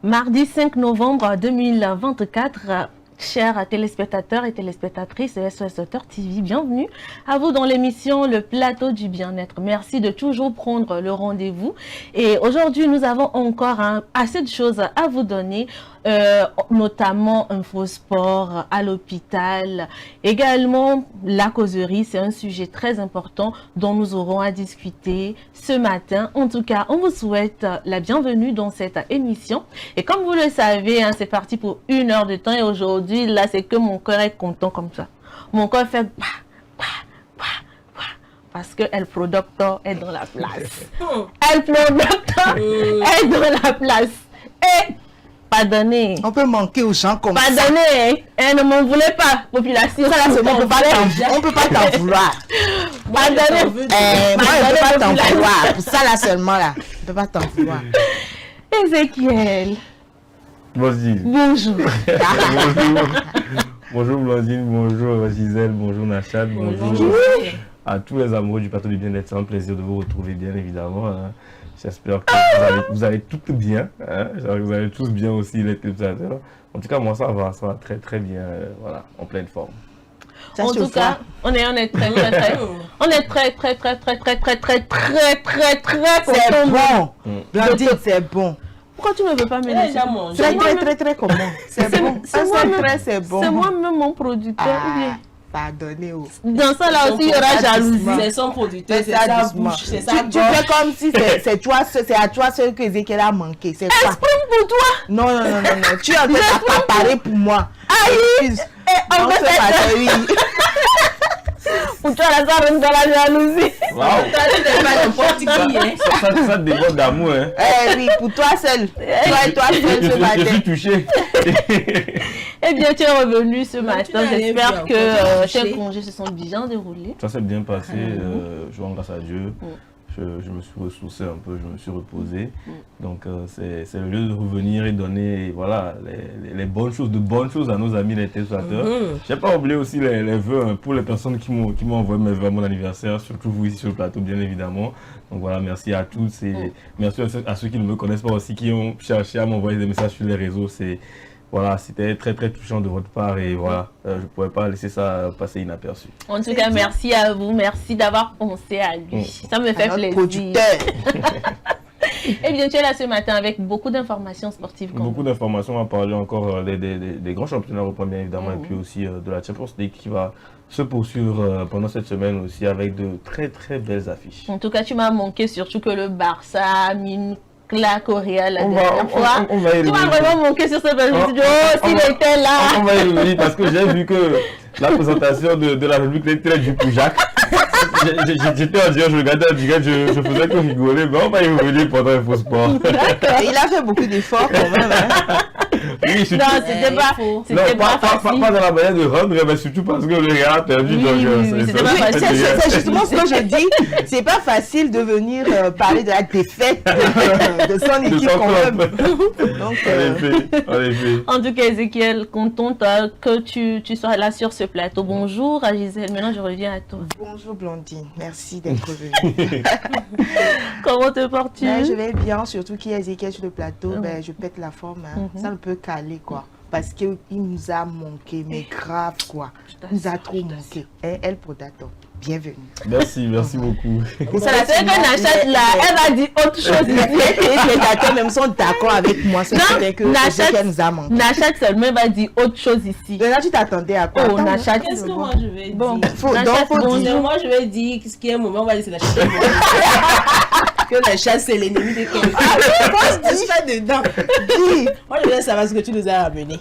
Mardi 5 novembre 2024, chers téléspectateurs et téléspectatrices de SOS Docteur TV, bienvenue à vous dans l'émission Le Plateau du Bien-être. Merci de toujours prendre le rendez-vous. Et aujourd'hui, nous avons encore assez de choses à vous donner, notamment Infosport à l'hôpital. Également, la causerie, c'est un sujet très important dont nous aurons à discuter ce matin. En tout cas, on vous souhaite la bienvenue dans cette émission. Et comme vous le savez, c'est parti pour 1 heure de temps. Et aujourd'hui, là, c'est que mon cœur est content comme ça. Mon cœur fait... Parce que El Pro Doctor est dans la place. El Pro Doctor est dans la place. Et... pardonnez. On peut manquer aux gens comme ça. Pardonnez. Ne m'en voulez pas, population. Ça, là, on ne peut pas t'en vouloir. Pardonnez. Moi, je ne peux pas t'en vouloir. Pour ça, là, seulement, là. Je ne peux pas t'en vouloir. Ezekiel. Vas-y. Bonjour. Bonjour Blandine, bonjour Gisèle, bonjour Nachad, bonjour à tous les amoureux du plateau du bien-être. C'est un plaisir de vous retrouver, bien évidemment. J'espère que vous allez toutes bien. J'espère que vous allez tous bien aussi, les téléspectateurs. En tout cas, moi, ça va très très bien, voilà, en pleine forme. En tout cas, on est très content. C'est bon. Blandine, c'est bon. Pourquoi tu ne veux pas m'aider? Très comment? C'est bon. C'est bon. C'est moi-même mon producteur. Pardonnez. Dans ça là aussi, il y aura jalousie. C'est son producteur, c'est sa bouche, c'est sa tu fais comme si c'est à toi seul que Ezekiel a manqué. C'est quoi? Exprime pour toi. Non. Tu es en train d'accaparer pour moi. Aïe. On peut faire oui. Pour toi, la soirée dans la jalousie. Waouh. Ça déborde d'amour. Oui, pour toi seul. Toi et toi seul ce matin. Je suis touché. Eh bien, tu es revenu ce matin. J'espère que tes congés se sont bien déroulés. Ça s'est bien passé. Je rends grâce à Dieu. Je me suis ressourcé un peu, je me suis reposé. Donc, c'est le lieu de revenir et donner voilà, les bonnes choses à nos amis les téléspectateurs. Je n'ai pas oublié aussi les vœux pour les personnes qui m'ont envoyé mes vœux à mon anniversaire, surtout vous ici sur le plateau, bien évidemment. Donc voilà, merci à tous et merci à ceux qui ne me connaissent pas aussi, qui ont cherché à m'envoyer des messages sur les réseaux. Voilà, c'était très très touchant de votre part et voilà, je ne pouvais pas laisser ça passer inaperçu. En tout cas, merci à vous, merci d'avoir pensé à lui. Ça me fait plaisir. Eh bien, tu es là ce matin avec beaucoup d'informations sportives. Beaucoup d'informations, on va parler encore des grands championnats européens bien évidemment et puis aussi de la Champions League qui va se poursuivre pendant cette semaine aussi avec de très très belles affiches. En tout cas, tu m'as manqué, surtout que le Barça a mis une claque au Real la dernière fois. Tu m'as vraiment manqué sur ce bel vidéo. S'il était là. On va y revenir parce que j'ai vu que la présentation de la République était très du pour Jacques. J'étais en direct, je regardais en direct, je faisais que rigoler, mais on va y revenir pendant Infosport. Il a fait beaucoup d'efforts quand même. Oui, non, c'était pas facile. Pas dans la manière de rendre, mais surtout parce que le Real a perdu. C'est justement ce que je dis. C'est pas facile de venir parler de la défaite de son équipe quand même. Donc, en effet. En tout cas, Ezekiel, contente que tu sois là sur ce plateau. Bonjour à Gisèle, maintenant je reviens à toi. Bonjour Blandine, merci d'être venue. Comment te portes-tu? Je vais bien, surtout qu'il y a Ezekiel sur le plateau, je pète la forme, ça ne peut caler quoi. Parce qu'il nous a manqué, mais grave quoi. Il nous a trop manqué. El Pro Doctor, bienvenue. Merci beaucoup. C'est que Nachad là, elle va dire autre chose. Les téléspectateurs même sont d'accord avec moi. C'est que Ezekiel nous a manqué. Nachad seulement va dire autre chose ici. Là, tu t'attendais à quoi? Oh, Nachad. Qu'est-ce que moi je vais dire? Bon, moi je vais dire ce qui est un moment, on va dire c'est la chasse. Que la chasse c'est l'ennemi des cœurs. Je suis pas dedans. Moi je veux savoir ce que tu nous as ramené.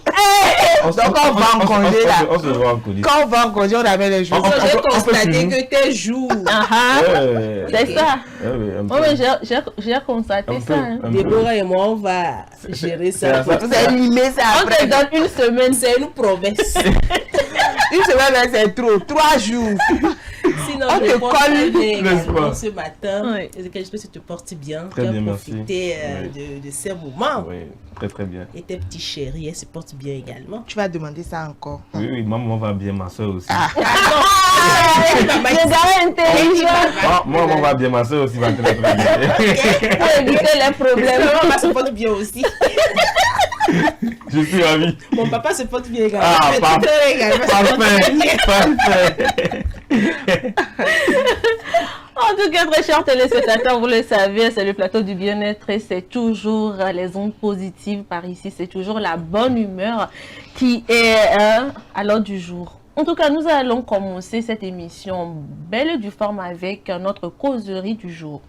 Donc on va en congé là. On se voit en congé. Quand on va en congé, on amène les jours. J'ai constaté que tes jours. C'est ça. J'ai constaté ça. Déborah et moi, on va gérer ça. Vous allez limer ça après. On te donne une semaine. C'est une promesse. Une semaine, c'est trop. 3 jours. Sinon, on je te colle ce matin. J'espère que tu te portes bien. Très bien, merci. Profiter de ces moments. Oui, très bien. Et tes petits chéris, elles se portent bien également. Tu vas demander ça encore. Oui, maman va bien, ma soeur aussi. Moi, maman va bien, ma soeur aussi va très bien. Pour éviter les problèmes. Maman se porte bien aussi. Je suis ravi. Mon papa se porte bien également. Ah, parfait. En tout cas, très chers téléspectateurs, vous le savez, c'est le plateau du bien-être et c'est toujours les ondes positives par ici. C'est toujours la bonne humeur qui est à l'ordre du jour. En tout cas, nous allons commencer cette émission belle et due forme avec notre causerie du jour.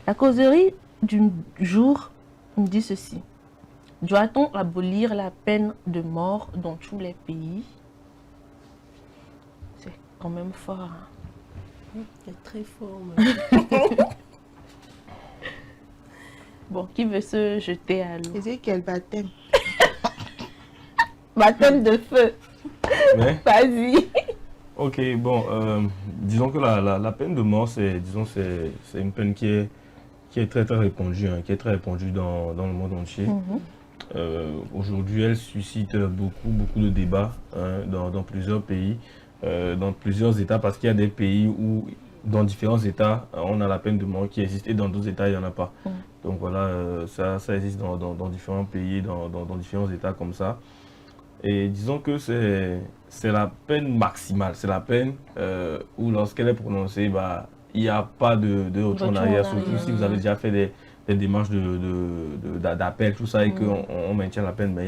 La causerie du jour nous dit ceci. Doit-on abolir la peine de mort dans tous les pays? C'est quand même fort. Hein? C'est très fort. Bon, qui veut se jeter à l'eau? C'est quel baptême? Baptême de feu. Mais, Vas-y. ok, bon, disons que la peine de mort, c'est une peine qui est très répandue, hein, qui est très répandue dans le monde entier. Aujourd'hui, elle suscite beaucoup de débats hein, dans plusieurs pays, dans plusieurs États, parce qu'il y a des pays où, dans différents États, on a la peine de mort qui existe et dans d'autres États, il n'y en a pas. Donc voilà, ça existe dans différents pays, dans différents États comme ça. Et disons que c'est la peine maximale, c'est la peine où lorsqu'elle est prononcée, bah, il n'y a pas de retour en arrière, surtout si vous avez déjà fait des démarches d'appel, tout ça, et qu'on maintient la peine, mais il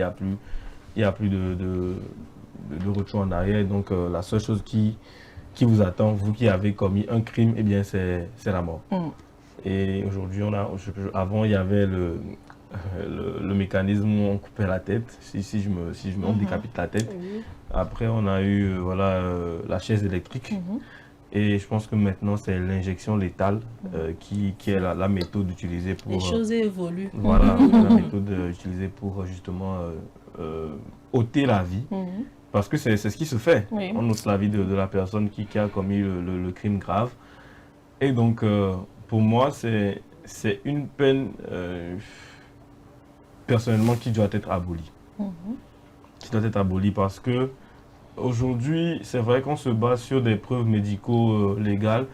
n'y a plus de retour en arrière. Donc la seule chose qui vous attend, vous qui avez commis un crime, eh bien c'est la mort. Et aujourd'hui, avant il y avait le mécanisme où on coupait la tête, on décapite la tête. Après on a eu la chaise électrique. Et je pense que maintenant, c'est l'injection létale qui est la méthode utilisée pour... Les choses évoluent. Voilà, la méthode utilisée pour justement ôter la vie. Parce que c'est ce qui se fait. On ôte la vie de la personne qui a commis le crime grave. Et donc, pour moi, c'est une peine, personnellement, qui doit être abolie. Qui doit être abolie parce que aujourd'hui, c'est vrai qu'on se base sur des preuves médico-légales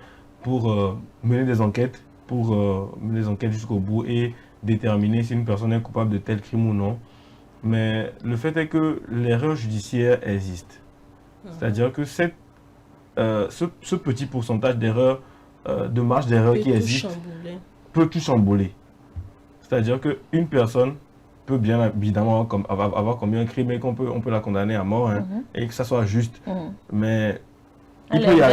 pour mener des enquêtes, jusqu'au bout et déterminer si une personne est coupable de tel crime ou non. Mais le fait est que l'erreur judiciaire existe. C'est-à-dire que ce petit pourcentage d'erreur, de marge d'erreur qui existe, peut tout chambouler. C'est-à-dire qu'une personne peut bien évidemment avoir commis un crime et qu'on peut la condamner à mort hein, et que ça soit juste. Mais il peut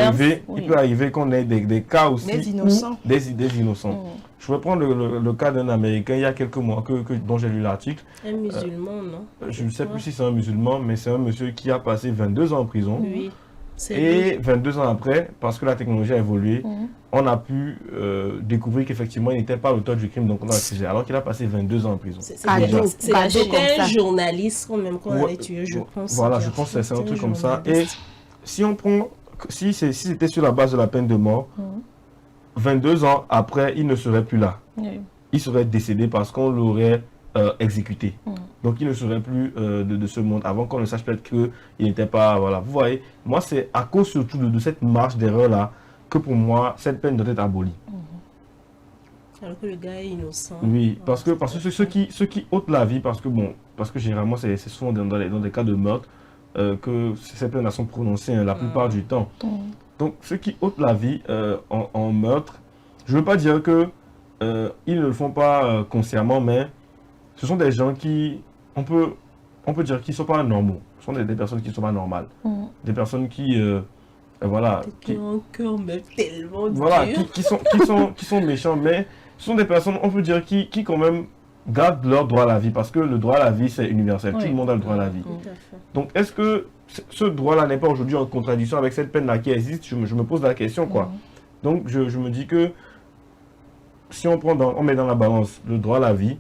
arriver qu'on ait des cas aussi. Des innocents. Des innocents. Je vais prendre le cas d'un Américain il y a quelques mois dont j'ai lu l'article. Un musulman, non? Je ne sais plus si c'est un musulman, mais c'est un monsieur qui a passé 22 ans en prison. Oui. Et 22 ans après, parce que la technologie a évolué, on a pu découvrir qu'effectivement il n'était pas l'auteur du crime, donc on a accusé, alors qu'il a passé 22 ans en prison. C'était un journaliste quand même qu'on avait tué, je pense. Voilà, je pense que c'est un truc comme ça. Et si on prend, si c'était sur la base de la peine de mort, 22 ans après, il ne serait plus là. Il serait décédé parce qu'on l'aurait exécuté. Donc il ne serait plus de ce monde avant qu'on ne sache peut-être qu'il n'était pas... Voilà. Vous voyez, moi c'est à cause surtout de cette marge d'erreur-là que pour moi cette peine doit être abolie. Alors que le gars est innocent. Oui, parce que ceux qui ôtent la vie, parce que généralement c'est souvent dans des cas de meurtre que ces peines sont prononcées la plupart du temps. Donc ceux qui ôtent la vie en meurtre, je ne veux pas dire que ils ne le font pas consciemment, mais ce sont des gens qui, on peut dire qu'ils ne sont pas normaux. Ce sont des personnes qui ne sont pas normales. Des personnes qui, voilà. Qui ont un cœur mais tellement dur. Voilà, qui sont méchants, mais ce sont des personnes, on peut dire, qui quand même gardent leur droit à la vie. Parce que le droit à la vie, c'est universel. Tout le monde a le droit à la vie. Donc, est-ce que ce droit-là n'est pas aujourd'hui en contradiction avec cette peine-là qui existe? Je me pose la question, quoi. Donc, je me dis que si on met dans la balance le droit à la vie,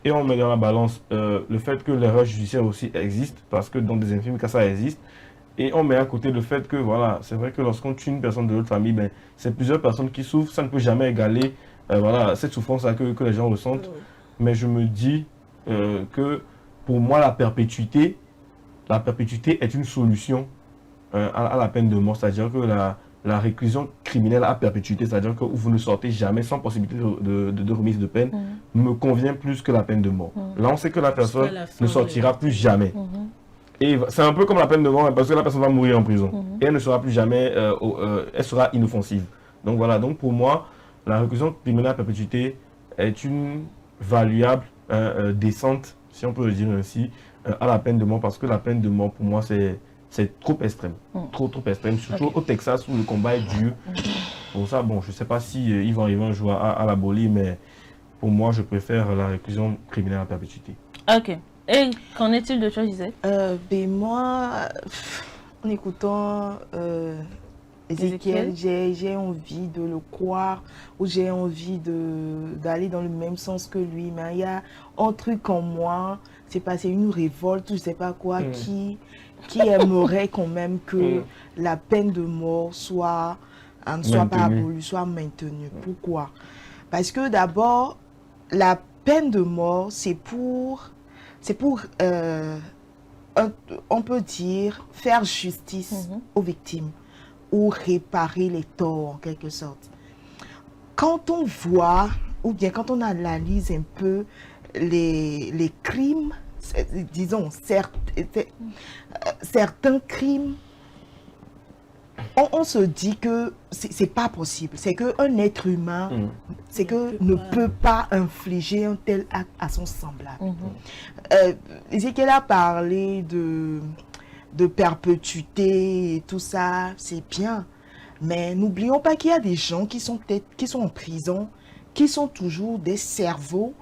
et on met dans la balance le fait que l'erreur judiciaire aussi existe, parce que dans des infimes cas ça existe, et on met à côté le fait que, voilà, c'est vrai que lorsqu'on tue une personne de notre famille, ben, c'est plusieurs personnes qui souffrent, ça ne peut jamais égaler voilà, cette souffrance-là que les gens ressentent. Mais je me dis que pour moi, la perpétuité est une solution à la peine de mort, c'est-à-dire que la réclusion criminelle à perpétuité, c'est-à-dire que vous ne sortez jamais sans possibilité de remise de peine, me convient plus que la peine de mort. Là, on sait que la personne ne sortira plus jamais. Et c'est un peu comme la peine de mort, parce que la personne va mourir en prison. Et elle ne sera plus jamais, elle sera inoffensive. Donc voilà, donc pour moi, la réclusion criminelle à perpétuité est une valuable descente, si on peut le dire ainsi, à la peine de mort, parce que la peine de mort, pour moi, c'est trop extrême. Trop extrême, surtout au Texas où le combat est dur. Pour ça, bon, je ne sais pas si ils vont jouer à l'abolir, mais pour moi, je préfère la réclusion criminelle à perpétuité. Ok. Et qu'en est-il de toi, Gisèle? Moi, en écoutant Ezekiel, j'ai envie de le croire, ou j'ai envie d'aller dans le même sens que lui. Mais il y a un truc en moi, c'est passé une révolte, je ne sais pas quoi, qui aimerait quand même que la peine de mort soit pas abolie, soit maintenue. Pourquoi? Parce que d'abord, la peine de mort, c'est pour on peut dire, faire justice aux victimes ou réparer les torts en quelque sorte. Quand on voit, ou bien quand on analyse un peu les crimes, disons certains crimes, on se dit que c'est pas possible. C'est qu'un être humain, ne peut pas infliger un tel acte à son semblable. Ezekiel a parlé de perpétuité et tout ça, c'est bien. Mais n'oublions pas qu'il y a des gens qui sont en prison, qui sont toujours des cerveaux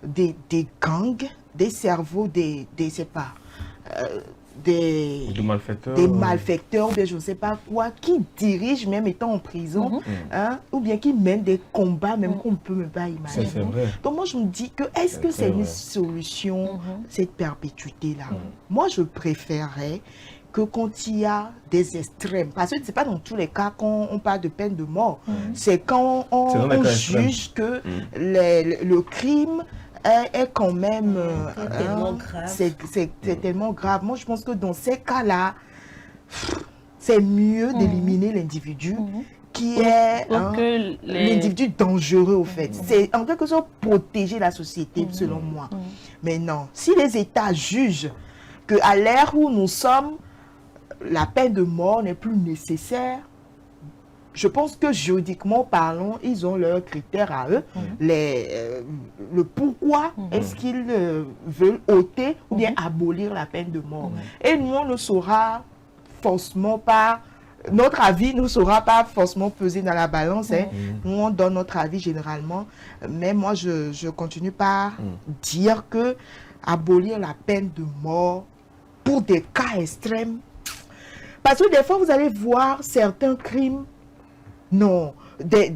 des gangs, des cerveaux des malfaiteurs, je ne sais pas quoi, qui dirigent même étant en prison, ou bien qui mènent des combats même qu'on ne peut même pas imaginer. C'est vrai. Donc moi je me dis que est-ce que c'est une solution, cette perpétuité-là? Moi je préférerais que quand il y a des extrêmes, parce que ce n'est pas dans tous les cas quand on parle de peine de mort, c'est quand on juge que le crime est quand même tellement grave. C'est tellement grave. Moi, je pense que dans ces cas-là, c'est mieux d'éliminer l'individu qui est l'individu dangereux, au fait. C'est en quelque sorte protéger la société, selon moi. Mais non, si les États jugent qu'à l'ère où nous sommes, la peine de mort n'est plus nécessaire, je pense que juridiquement parlant, ils ont leurs critères à eux. Le pourquoi est-ce qu'ils veulent ôter ou bien abolir la peine de mort. Et nous, on ne saura forcément pas, notre avis ne sera pas forcément pesé dans la balance. Nous, on donne notre avis généralement. Mais moi, je continue par dire que abolir la peine de mort pour des cas extrêmes. Parce que des fois, vous allez voir certains crimes. Non, des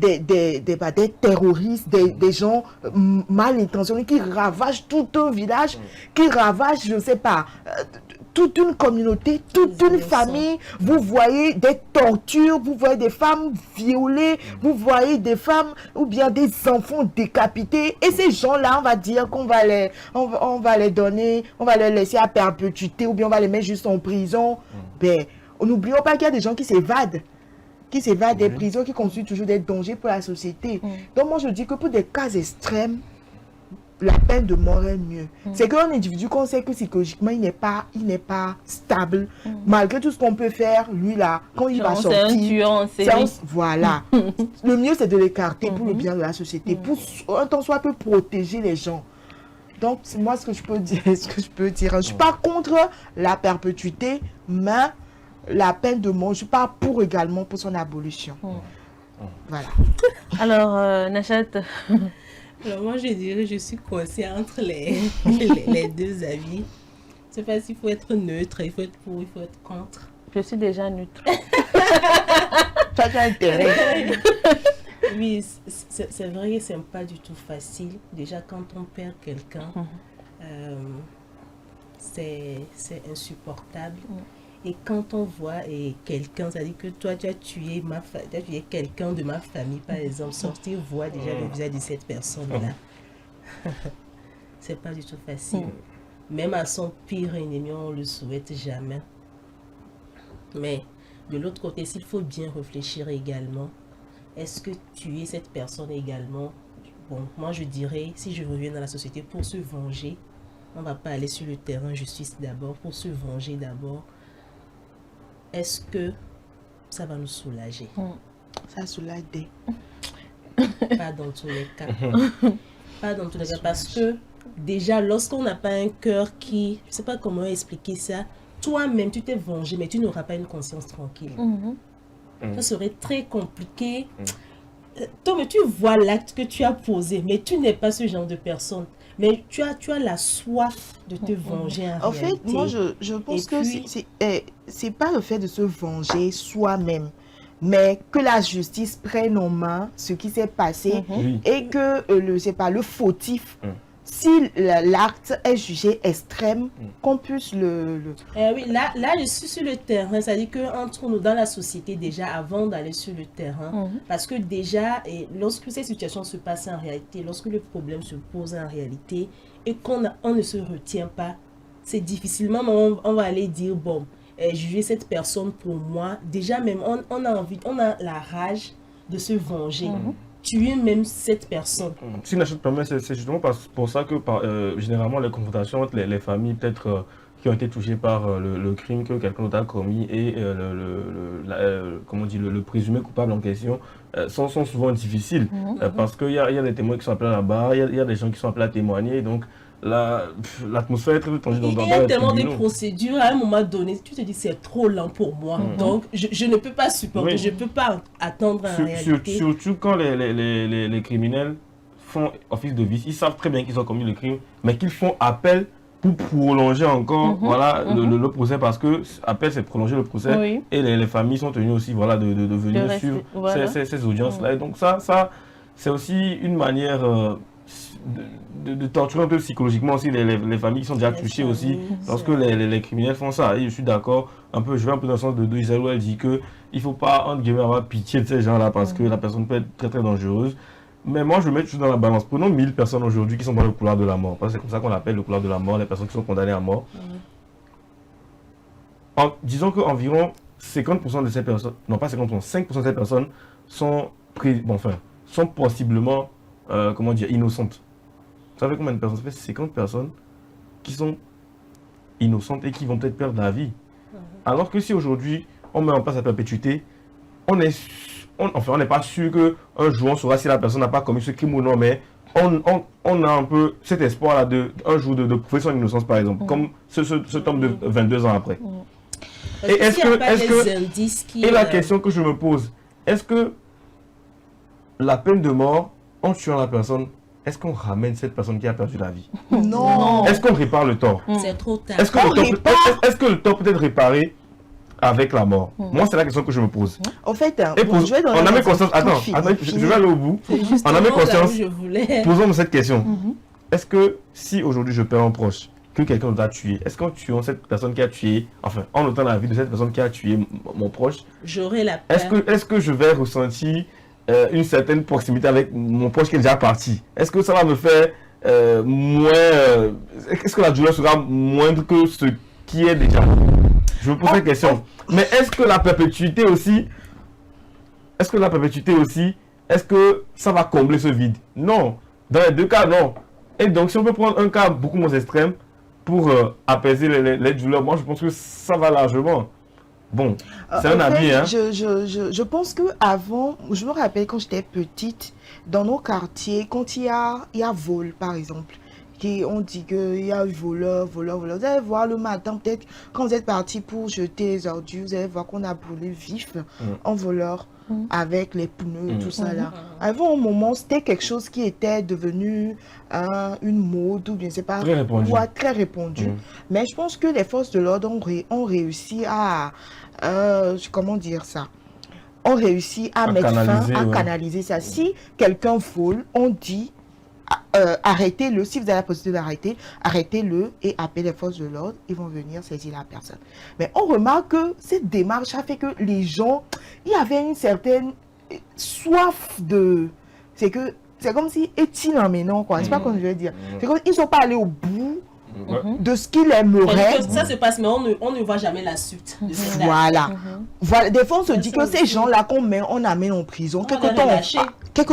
terroristes, des gens mal intentionnés qui ravagent tout un village, qui ravagent, je ne sais pas, toute une communauté, toute une famille. Vous voyez des tortures, vous voyez des femmes violées, vous voyez des femmes ou bien des enfants décapités. Et ces gens-là, on va dire qu'on va les donner, on va les laisser à perpétuité ou bien on va les mettre juste en prison. Ben, n'oublions pas qu'il y a des gens qui s'évadent. Des prisons, qui constituent toujours des dangers pour la société. Donc moi je dis que pour des cas extrêmes, la peine de mort est mieux. C'est qu'un individu qu'on sait que psychologiquement il n'est pas stable, malgré tout ce qu'on peut faire, lui là, quand il va sortir, c'est un tueur en série. Voilà. Le mieux c'est de l'écarter pour le bien de la société, pour un temps soit peu protéger les gens. Donc moi ce que je peux dire, je suis pas contre la perpétuité, mais la peine de mort, je suis pas pour également pour son abolition. Voilà. Alors, Nachat. Alors moi, je dirais, je suis coincée entre les deux avis. Je sais pas s'il faut être neutre, il faut être pour, il faut être contre. Je suis déjà neutre. Ça a intérêt. Oui, c'est vrai que c'est pas du tout facile. Déjà, quand on perd quelqu'un, c'est insupportable. Et quand on voit quelqu'un, ça dit que toi, tu as tué quelqu'un de ma famille, par exemple, sortir, voir déjà le visage de cette personne-là. C'est pas du tout facile. Même à son pire ennemi, on ne le souhaite jamais. Mais de l'autre côté, s'il faut bien réfléchir également, est-ce que tuer cette personne également, bon, moi je dirais, si je reviens dans la société pour se venger, on ne va pas aller sur le terrain justice d'abord, pour se venger d'abord, est-ce que ça va nous soulager? Ça soulage des... Pas dans tous les cas. Pas dans tous les cas, parce que déjà, lorsqu'on n'a pas un cœur qui... Je ne sais pas comment expliquer ça. Toi-même, tu t'es vengé, mais tu n'auras pas une conscience tranquille. Ça serait très compliqué. Toi, mais tu vois l'acte que tu as posé, mais tu n'es pas ce genre de personne. Mais tu as la soif de te venger en réalité. fait, moi, je pense que c'est pas le fait de se venger soi-même, mais que la justice prenne en main ce qui s'est passé et que le fautif, si l'acte est jugé extrême, qu'on puisse oui, là, je suis sur le terrain, c'est-à-dire qu'entre nous, dans la société déjà, avant d'aller sur le terrain, parce que déjà, lorsque ces situations se passent en réalité, lorsque le problème se pose en réalité, et qu'on ne se retient pas, c'est difficilement, on va aller dire, bon, juger cette personne pour moi, déjà même, on a la rage de se venger. Tuer même cette personne. Si Nachette permet, c'est justement pour ça que généralement les confrontations entre les familles peut-être qui ont été touchées par le crime que quelqu'un d'autre a commis et le présumé coupable en question sont souvent difficiles parce qu'il y a des témoins qui sont appelés là-bas, il y a des gens qui sont appelés à témoigner, donc l'atmosphère est très tendue dans il y a tellement de procédures, à un moment donné, tu te dis c'est trop lent pour moi, donc je ne peux pas supporter, je ne peux pas attendre en réalité. Surtout quand les criminels font office de vice, ils savent très bien qu'ils ont commis le crime, mais qu'ils font appel pour prolonger encore le procès, parce que appel c'est prolonger le procès et les familles sont tenues aussi de venir suivre ces audiences-là. Et donc ça c'est aussi une manière de torturer un peu psychologiquement aussi les familles qui sont déjà touchées aussi lorsque les criminels font ça. Et je suis d'accord, je vais un peu dans le sens de Isabelle où elle dit qu'il ne faut pas entre guillemets avoir pitié de ces gens-là parce que la personne peut être très très dangereuse. Mais moi je mets toujours dans la balance. Prenons 1000 personnes aujourd'hui qui sont dans le couloir de la mort, parce que c'est comme ça qu'on appelle le couloir de la mort, les personnes qui sont condamnées à mort. Disons qu'environ 50% de ces personnes, non pas 50%, 5% de ces personnes sont possiblement innocentes. Vous savez combien de personnes? Ça fait 50 personnes qui sont innocentes et qui vont peut-être perdre la vie. Alors que si aujourd'hui on met en place la perpétuité, on n'est pas sûr qu'un jour on saura si la personne n'a pas commis ce crime ou non, mais on a un peu cet espoir-là un jour de prouver son innocence, par exemple, comme cet homme de 22 ans après. Et la question que je me pose, est-ce que la peine de mort, en tuant la personne, est-ce qu'on ramène cette personne qui a perdu la vie? Non. Est-ce qu'on répare le tort? C'est trop tard. Est-ce que le tort peut être réparé avec la mort? Moi, c'est la question que je me pose. En fait, on a mis conscience. Attends, je vais aller au bout. On a mis conscience. Posons-nous cette question. Est-ce que si aujourd'hui je perds un proche, que quelqu'un nous a tué, est-ce qu'en tuant cette personne qui a tué, en ôtant la vie de cette personne qui a tué mon proche, j'aurai la peur. Est-ce que je vais ressentir une certaine proximité avec mon proche qui est déjà parti? Est-ce que ça va me faire est-ce que la douleur sera moindre que ce qui est déjà? Je me pose cette question. Mais est-ce que la perpétuité aussi, est-ce que ça va combler ce vide? Non. Dans les deux cas, non. Et donc, si on peut prendre un cas beaucoup moins extrême pour apaiser les douleurs, moi, je pense que ça va largement. Bon, c'est un avis, hein. Je pense qu'avant, je me rappelle quand j'étais petite, dans nos quartiers, quand il y a vol, par exemple, on dit qu'il y a eu voleur. Vous allez voir le matin, peut-être, quand vous êtes parti pour jeter les ordures, vous allez voir qu'on a brûlé vif un voleur avec les pneus, tout ça là. Avant un moment, c'était quelque chose qui était devenu une mode, ou bien je sais pas, très répandu. Mais je pense que les forces de l'ordre ont réussi à, comment dire ça, ont réussi à mettre fin, à canaliser ça. Si quelqu'un vole, on dit arrêtez-le. Si vous avez la possibilité d'arrêter, arrêtez-le et appelez les forces de l'ordre. Ils vont venir saisir la personne. Mais on remarque que cette démarche a fait que les gens, il y avait une certaine soif de... C'est comme si est-il en maintenant, quoi. C'est pas comme je veux dire. C'est comme ils sont pas allés au bout de ce qu'il aimerait. Ça se passe, mais on ne voit jamais la suite de cette date. Voilà. Des fois, on se dit que ces gens-là on amène en prison, quelques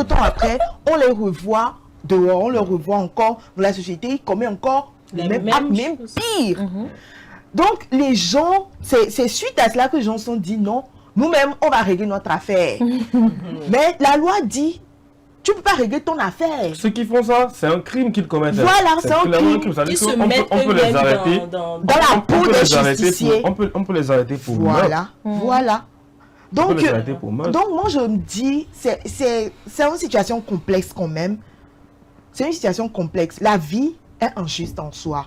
temps après, on les revoit dehors, on les revoit encore dans la société, ils commettent encore le même acte, même pire. Donc, les gens, c'est suite à cela que les gens se sont dit non, nous-mêmes, on va régler notre affaire. Mais la loi dit, tu ne peux pas régler ton affaire. Ceux qui font ça, c'est un crime qu'ils commettent. Voilà, c'est un crime. On peut les arrêter dans la peau des justiciers. On peut les arrêter pour Voilà. Donc, moi, je me dis, c'est une situation complexe quand même. C'est une situation complexe. La vie est injuste en soi.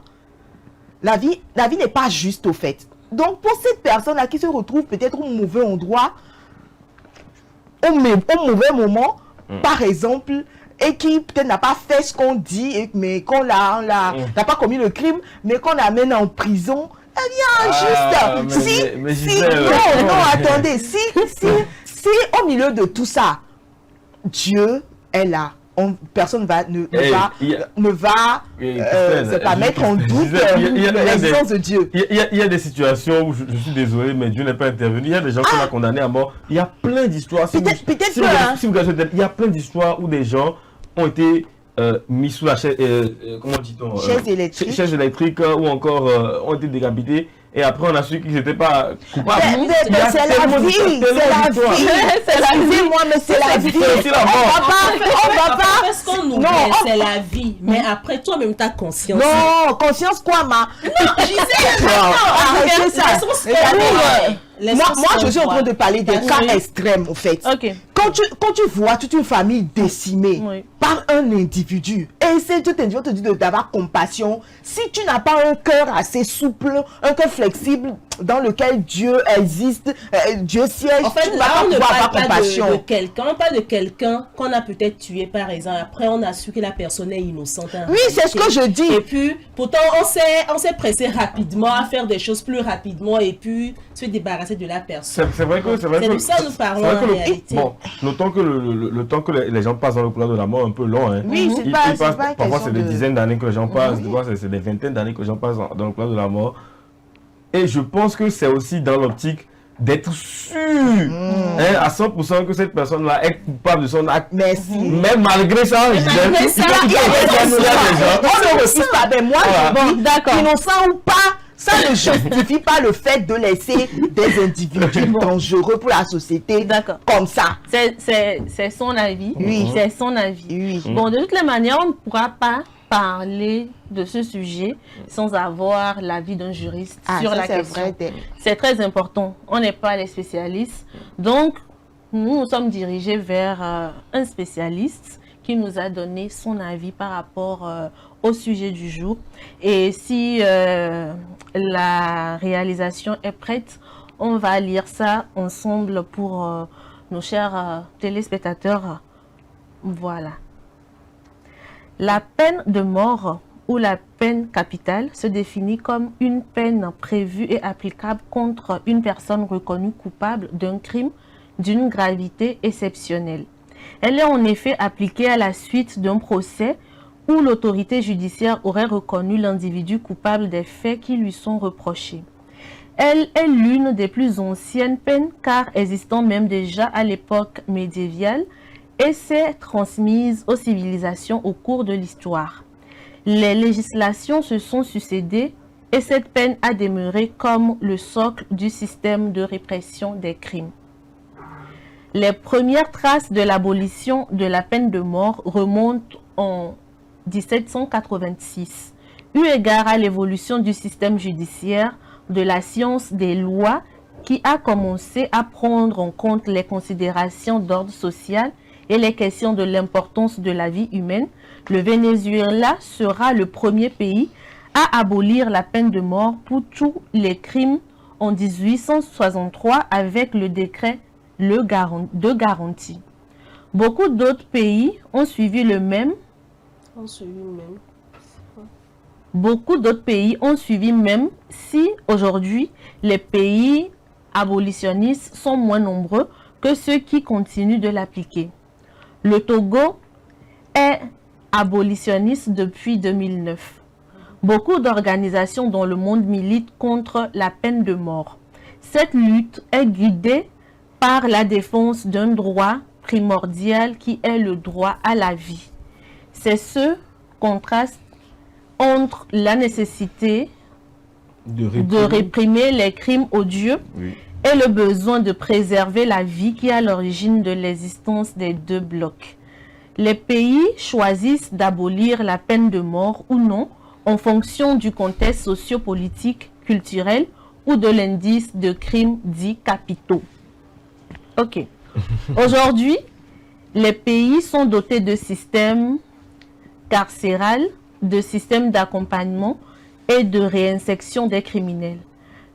La vie n'est pas juste au fait. Donc, pour cette personne-là qui se retrouve peut-être au mauvais endroit, au mauvais moment, par exemple, et qui peut-être n'a pas fait ce qu'on dit, mais qu'on n'a pas commis le crime, mais qu'on l'amène en prison, eh bien, juste. Attendez, si au milieu de tout ça, Dieu est là. Personne ne va pas mettre en doute l'existence de Dieu. Il y a des situations où je suis désolé, mais Dieu n'est pas intervenu. Il y a des gens qui sont condamnés à mort. Il y a plein d'histoires. Il y a plein d'histoires où des gens ont été mis sous la chaise, comment dit-on, chaise électrique ou encore ont été décapités. Et après, on a su qu'ils n'étaient pas coupables. C'est la vie. Excusez-moi, mais c'est la vie. On va pas. Parce qu'on oublie, c'est la vie. Mais après, toi-même, ta conscience. Non, conscience quoi, ma? Arrêtez ça. Moi, je suis en train de parler des cas extrêmes, au fait. Quand tu vois toute une famille décimée par un individu, et c'est tout individu te dit d'avoir compassion, si tu n'as pas un cœur assez souple, un cœur flexible dans lequel Dieu existe, Dieu siège, en fait, tu vas ne avoir compassion. De quelqu'un, on parle de quelqu'un qu'on a peut-être tué par exemple. Après, on a su que la personne est innocente. Oui, c'est ce que je dis. Et puis, pourtant, on s'est pressé rapidement à faire des choses plus rapidement et puis se débarrasser de la personne. C'est vrai que c'est de ça que nous parlons en réalité. Bon, notons que le temps que les gens passent dans le couloir de la mort est un peu long. Hein. Oui, parfois, c'est des dizaines d'années que les gens passent. Parfois, c'est des vingtaines d'années que les gens passent dans le couloir de la mort. Et je pense que c'est aussi dans l'optique d'être sûr à 100% que cette personne-là est coupable de son acte. Merci. Mais malgré ça, on ne refuse pas. Mais moi, je dis, innocent ou pas, ça ne justifie pas le fait de laisser des individus dangereux pour la société comme ça. C'est son avis. Oui. C'est son avis. Oui. Bon, de toutes les manières, on ne pourra pas parler de ce sujet sans avoir l'avis d'un juriste sur la question. C'est très important. On n'est pas les spécialistes. Donc, nous sommes dirigés vers un spécialiste qui nous a donné son avis par rapport au sujet du jour. Et si la réalisation est prête, on va lire ça ensemble pour nos chers téléspectateurs. Voilà. La peine de mort ou la peine capitale se définit comme une peine prévue et applicable contre une personne reconnue coupable d'un crime d'une gravité exceptionnelle. Elle est en effet appliquée à la suite d'un procès où l'autorité judiciaire aurait reconnu l'individu coupable des faits qui lui sont reprochés. Elle est l'une des plus anciennes peines car existant même déjà à l'époque médiévale et s'est transmise aux civilisations au cours de l'histoire. Les législations se sont succédées et cette peine a demeuré comme le socle du système de répression des crimes. Les premières traces de l'abolition de la peine de mort remontent en 1786. Eu égard à l'évolution du système judiciaire, de la science des lois qui a commencé à prendre en compte les considérations d'ordre social et les questions de l'importance de la vie humaine, le Venezuela sera le premier pays à abolir la peine de mort pour tous les crimes en 1863 avec le décret de garantie. Beaucoup d'autres pays ont suivi le même. Beaucoup d'autres pays ont suivi même si aujourd'hui les pays abolitionnistes sont moins nombreux que ceux qui continuent de l'appliquer. Le Togo est abolitionniste depuis 2009. Beaucoup d'organisations dans le monde militent contre la peine de mort. Cette lutte est guidée par la défense d'un droit primordial qui est le droit à la vie. C'est ce contraste entre la nécessité de réprimer les crimes odieux et le besoin de préserver la vie qui est à l'origine de l'existence des deux blocs. Les pays choisissent d'abolir la peine de mort ou non en fonction du contexte sociopolitique, culturel ou de l'indice de crimes dits capitaux. Ok. Aujourd'hui, les pays sont dotés de systèmes carcérales, de systèmes d'accompagnement et de réinsertion des criminels.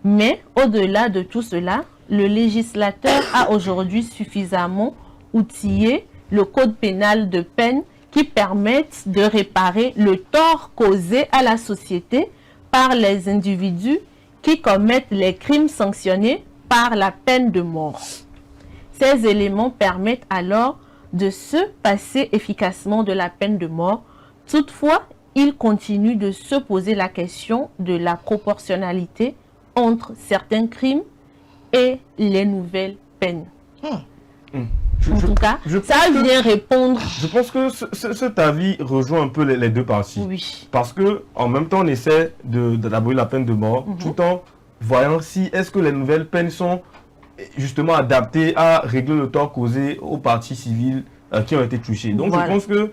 Mais au-delà de tout cela, le législateur a aujourd'hui suffisamment outillé le code pénal de peine qui permettent de réparer le tort causé à la société par les individus qui commettent les crimes sanctionnés par la peine de mort. Ces éléments permettent alors de se passer efficacement de la peine de mort. Toutefois, il continue de se poser la question de la proportionnalité entre certains crimes et les nouvelles peines. En tout cas, ça vient répondre. Je pense que cet avis rejoint un peu les deux parties. Oui. Parce que en même temps, on essaie d'abolir la peine de mort, tout en voyant si est-ce que les nouvelles peines sont justement adaptées à régler le tort causé aux parties civiles qui ont été touchées. Donc je pense que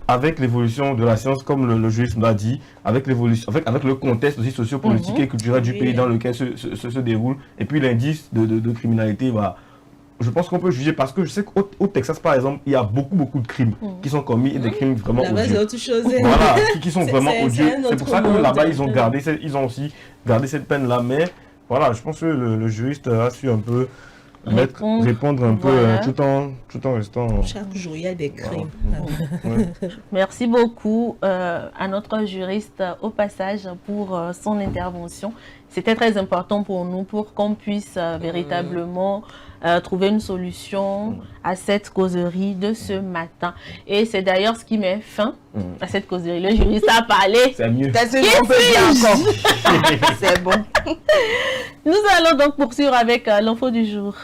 avec l'évolution de la science, comme le juriste nous l'a dit, avec l'évolution, avec le contexte aussi sociopolitique et culturel du pays dans lequel se déroule, et puis l'indice de criminalité, je pense qu'on peut juger parce que je sais qu'au Texas, par exemple, il y a beaucoup de crimes qui sont commis et des crimes vraiment odieux. Autre chose. Voilà, qui sont vraiment odieux. C'est pour ça que là-bas, ils ont aussi gardé cette peine-là. Mais voilà, je pense que le juriste a su un peu répondre un peu tout en restant... Chaque jour, il y a des crimes. Merci beaucoup à notre juriste au passage pour son intervention. C'était très important pour nous pour qu'on puisse véritablement trouver une solution à cette causerie de ce matin. Et c'est d'ailleurs ce qui met fin à cette causerie. Le juriste a parlé. C'est mieux. C'est bon. Nous allons donc poursuivre avec l'info du jour.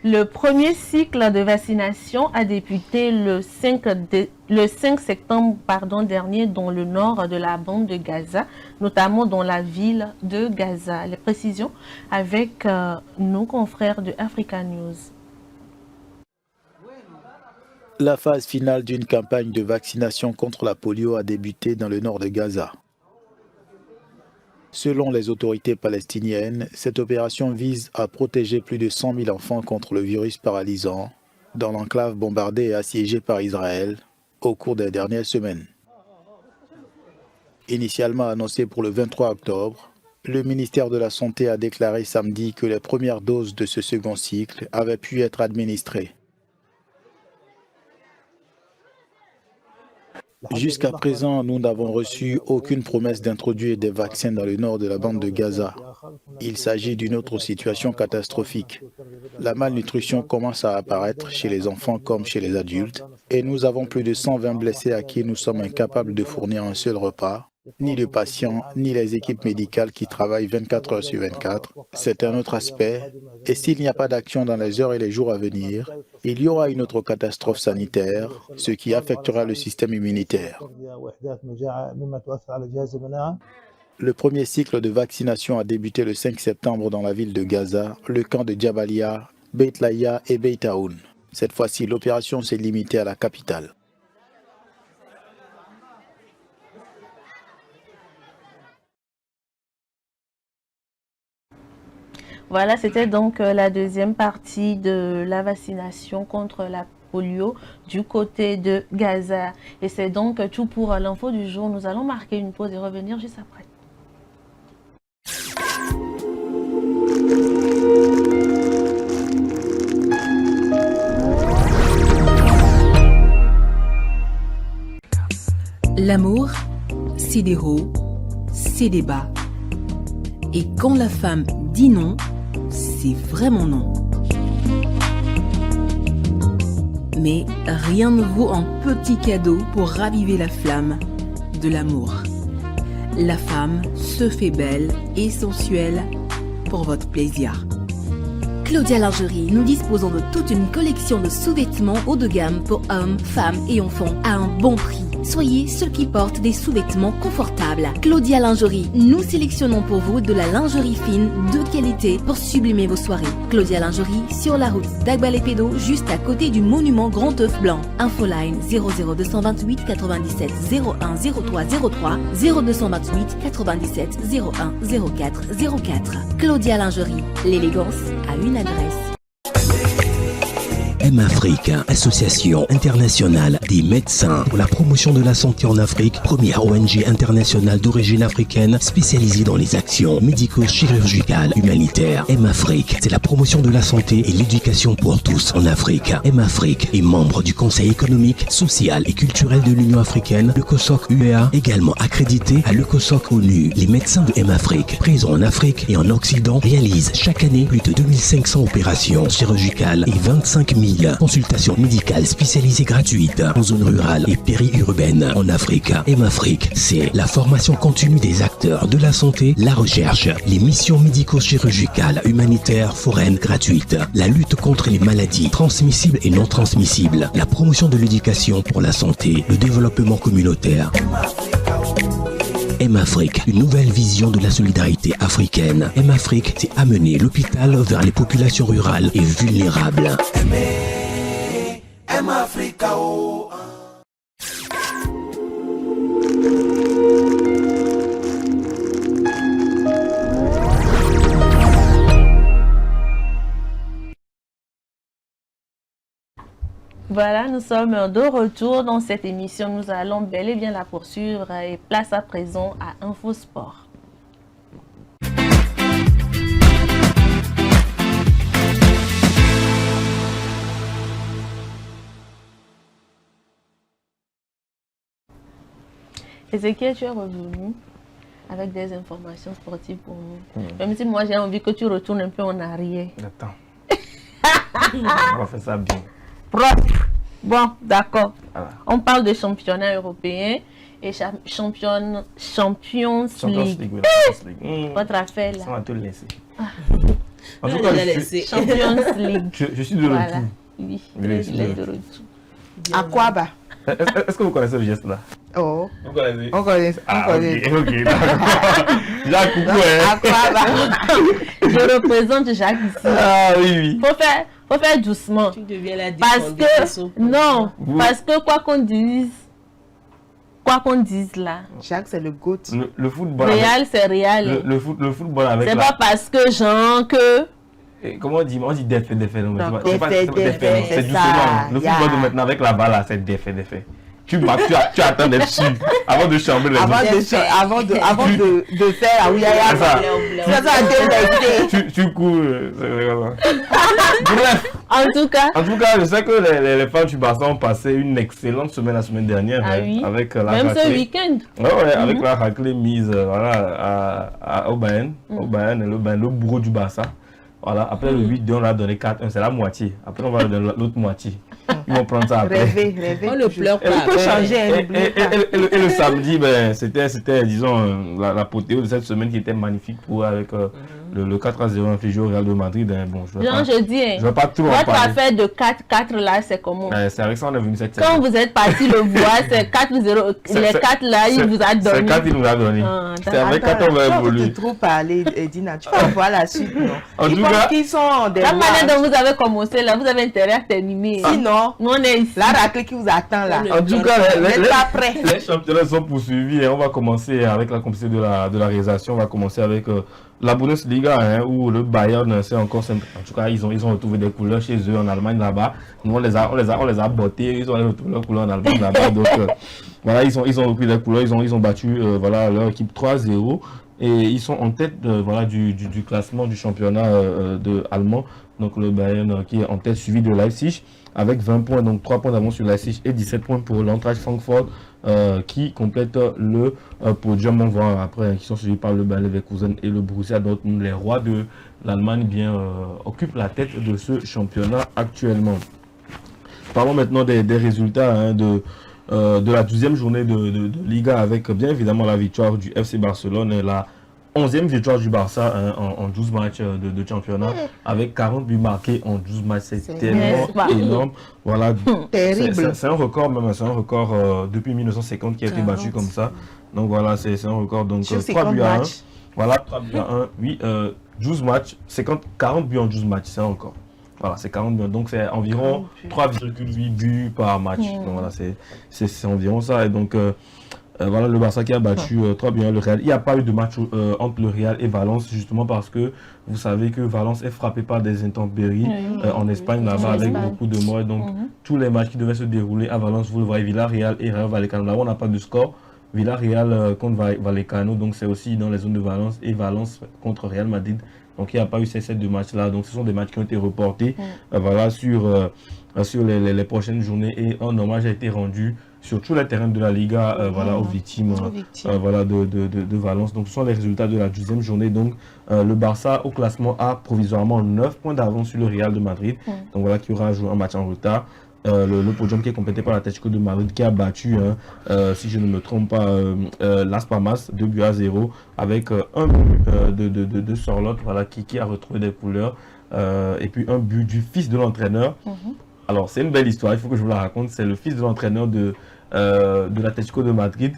Le premier cycle de vaccination a débuté le 5 septembre dernier dans le nord de la bande de Gaza, notamment dans la ville de Gaza. Les précisions avec nos confrères de Africa News. La phase finale d'une campagne de vaccination contre la polio a débuté dans le nord de Gaza. Selon les autorités palestiniennes, cette opération vise à protéger plus de 100 000 enfants contre le virus paralysant dans l'enclave bombardée et assiégée par Israël au cours des dernières semaines. Initialement annoncé pour le 23 octobre, le ministère de la Santé a déclaré samedi que les premières doses de ce second cycle avaient pu être administrées. Jusqu'à présent, nous n'avons reçu aucune promesse d'introduire des vaccins dans le nord de la bande de Gaza. Il s'agit d'une autre situation catastrophique. La malnutrition commence à apparaître chez les enfants comme chez les adultes et nous avons plus de 120 blessés à qui nous sommes incapables de fournir un seul repas. Ni le patient, ni les équipes médicales qui travaillent 24 heures sur 24. C'est un autre aspect. Et s'il n'y a pas d'action dans les heures et les jours à venir, il y aura une autre catastrophe sanitaire, ce qui affectera le système immunitaire. Le premier cycle de vaccination a débuté le 5 septembre dans la ville de Gaza, le camp de Jabalia, Beit Laïa et Beit Aoun. Cette fois-ci, l'opération s'est limitée à la capitale. Voilà, c'était donc la deuxième partie de la vaccination contre la polio du côté de Gaza. Et c'est donc tout pour l'info du jour. Nous allons marquer une pause et revenir juste après. L'amour, c'est des hauts, c'est des bas. Et quand la femme dit non, c'est vraiment non. Mais rien ne vaut un petit cadeau pour raviver la flamme de l'amour. La femme se fait belle et sensuelle pour votre plaisir. Claudia Lingerie, nous disposons de toute une collection de sous-vêtements haut de gamme pour hommes, femmes et enfants à un bon prix. Soyez ceux qui portent des sous-vêtements confortables. Claudia Lingerie, nous sélectionnons pour vous de la lingerie fine de qualité pour sublimer vos soirées. Claudia Lingerie, sur la route d'Agbalépédo, juste à côté du monument Grand œuf blanc. Infoline 00228 97 01 03 03 0228 97 01 04 04. Claudia Lingerie, l'élégance à une adresse. M-Afrique, association internationale des médecins pour la promotion de la santé en Afrique, première ONG internationale d'origine africaine spécialisée dans les actions médico-chirurgicales humanitaires. M-Afrique, c'est la promotion de la santé et l'éducation pour tous en Afrique. M-Afrique est membre du Conseil économique, social et culturel de l'Union africaine, le COSOC UEA, également accrédité à le COSOC ONU. Les médecins de M-Afrique, présents en Afrique et en Occident, réalisent chaque année plus de 2500 opérations chirurgicales et 25 000 consultations médicales spécialisées gratuites en zone rurale et périurbaine en Afrique. M-Afrique, c'est la formation continue des acteurs de la santé, la recherche, les missions médico-chirurgicales, humanitaires, foraines gratuites, la lutte contre les maladies transmissibles et non transmissibles, la promotion de l'éducation pour la santé, le développement communautaire. M-Afrique, une nouvelle vision de la solidarité africaine. M-Afrique, c'est amener l'hôpital vers les populations rurales et vulnérables. M-Africa, oh. Voilà, nous sommes de retour dans cette émission. Nous allons bel et bien la poursuivre et place à présent à Infosport. Ézéchiel, tu es revenu avec des informations sportives pour nous. Même si moi j'ai envie que tu retournes un peu en arrière. Attends. On va faire ça bien. Bon, d'accord. Voilà. On parle de championnat européen et Champions League. Oui, la Champions League. Votre affaire là. On va te laisser. En tout cas, Champions League. Je suis de retour. Voilà. Oui, Oui, il est de retour. À quoi bas? Est-ce que vous connaissez le geste là? Oh. Vous connaissez? On connaît. Ah, ok, d'accord. Jacques, coucou, hein. À quoi bas? Je représente Jacques ici. Ah, oui. Faut faire doucement. Tu deviens la Parce que, non, parce que quoi qu'on dise là. Jacques, c'est le GOAT. Le football. Réal, c'est Réal. Le football avec. C'est pas parce que Jean que. Et comment on dit défait. Non, mais Non, c'est pas défait. C'est c'est doucement. ça. Le football de maintenant avec la balle là, c'est défait. Tu attends d'être sûr avant de chambrer les autres. Avant de faire la ouïaïa. C'est ça. Tu cours. Bref. En tout cas, je sais que les fans du Barça ont passé une excellente semaine la semaine dernière. Ah oui. Avec la même raclée. ce week-end. Ouais, avec la raclée mise au Bayern. Au Bayern, le bourreau du Barça. Voilà, après le 8-2, on l'a donné 4-1, c'est la moitié. Après, on va donner l'autre moitié. Ils vont prendre ça après. Rêver. On ne pleure pas. Il peut changer. Et le samedi, ben, c'était, disons, l'apothéose de cette semaine qui était magnifique pour avec le 4-0 infligé au Real de Madrid. Hein, bon, je dis, je vais pas trop en votre parler. affaire de 4-4 là, c'est comment? C'est avec ça qu'on est venu cette Quand semaine. vous êtes parti le voir, c'est 4-0. Les 4 là, il vous a donné. C'est 4 il nous a donné. C'est avec 4 on va évoluer. Tu trop parler, Dina. Tu vas voir la suite, non? En Ils tout pensent cas, qu'ils sont des La manière dont rois. vous avez commencé là, vous avez intérêt à terminer. Sinon, Nous on est ici. la raclée qui vous attend là. en tout cas, Vous n'êtes pas prêts. les championnats sont poursuivis et on va commencer avec la compétition de la réalisation. On va commencer avec la Bundesliga, hein, où le Bayern c'est encore simple. En tout cas, ils ont retrouvé des couleurs chez eux en Allemagne là-bas. Nous on les a bottés, ils ont retrouvé leurs couleurs en Allemagne là-bas. Donc voilà, ils ont repris des couleurs, ils ont battu voilà leur équipe 3-0 et ils sont en tête voilà du classement du championnat allemand. Donc le Bayern qui est en tête, suivi de Leipzig avec 20 points, donc 3 points d'avance sur Leipzig et 17 points pour l'Eintracht Francfort qui complète le podium. On voit après qui sont suivis par le Bayer Leverkusen et le Borussia Dortmund. Les rois de l'Allemagne bien occupent la tête de ce championnat actuellement. Parlons maintenant des résultats hein, de la 12e journée de Liga avec bien évidemment la victoire du FC Barcelone et la 11e victoire du Barça hein, en 12 matchs de championnat avec 40 buts marqués en 12 matchs. C'est tellement énorme. Voilà, terrible. C'est un record même, c'est un record depuis 1950 qui a été battu comme ça. Donc voilà, c'est un record. Donc 3 buts à 1. Voilà, 3 buts à 1. Oui, 12 matchs, 40 buts en 12 matchs, c'est un record. Voilà, c'est 40 buts. Donc c'est environ 3,8 buts par match. Donc voilà, c'est environ ça. Et donc voilà le Barça qui a battu 3 buts à le Real. Il n'y a pas eu de match entre le Real et Valence, justement parce que vous savez que Valence est frappé par des intempéries en Espagne là-bas avec beaucoup de morts. Donc tous les matchs qui devaient se dérouler à Valence, vous le voyez, Villarreal et Rayo Vallecano. Là, on n'a pas de score. Villarreal contre Vallecano, donc c'est aussi dans les zones de Valence et Valence contre Real Madrid. Donc il n'y a pas eu ces deux matchs-là. Donc ce sont des matchs qui ont été reportés voilà, sur les prochaines journées et un hommage a été rendu sur tous les terrains de la Liga voilà, aux victimes voilà, de Valence. Donc ce sont les résultats de la 12e journée. Donc le Barça au classement a provisoirement 9 points d'avance sur le Real de Madrid. Donc voilà qui aura joué un match en retard. Le podium qui est complété par l'Atlético de Madrid qui a battu, si je ne me trompe pas, Las Palmas 2 buts à 0 avec un but de Sorloth voilà, qui a retrouvé des couleurs et puis un but du fils de l'entraîneur. Alors c'est une belle histoire, il faut que je vous la raconte. C'est le fils de l'entraîneur de l'Atlético de Madrid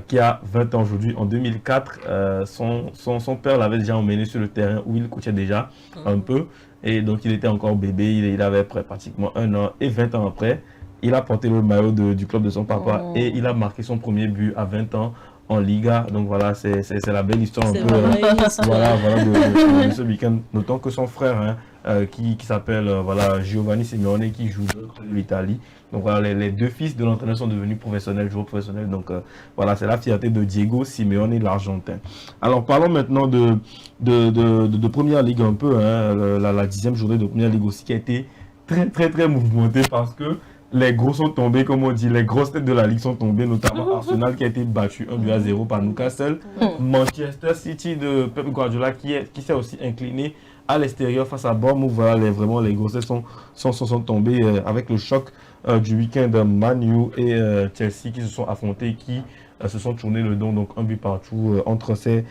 qui a 20 ans aujourd'hui. En 2004, son père l'avait déjà emmené sur le terrain où il coachait déjà un peu. Et donc il était encore bébé, il avait pratiquement 1 an. Et 20 ans après, il a porté le maillot du club de son papa et il a marqué son premier but à 20 ans en Liga. Donc voilà, c'est la belle histoire un peu voilà, de ce week-end. Notons que son frère qui s'appelle voilà, Giovanni Simeone qui joue de l'Italie. Donc voilà, les deux fils de l'entraîneur sont devenus professionnels, joueurs professionnels. Donc voilà, c'est la fierté de Diego Simeone, l'Argentin. Alors parlons maintenant de Première Ligue un peu, hein, la 10e journée de Première Ligue aussi qui a été très mouvementée parce que les gros sont tombés, comme on dit, les grosses têtes de la Ligue sont tombées, notamment Arsenal qui a été battu 1 but à 0 par Newcastle. Manchester City de Pep Guardiola qui s'est aussi incliné à l'extérieur face à Bournemouth. Voilà, vraiment les grosses têtes sont tombées avec le choc du week-end. Man U et Chelsea qui se sont affrontés, qui se sont tournés le dos, donc un but partout entre ces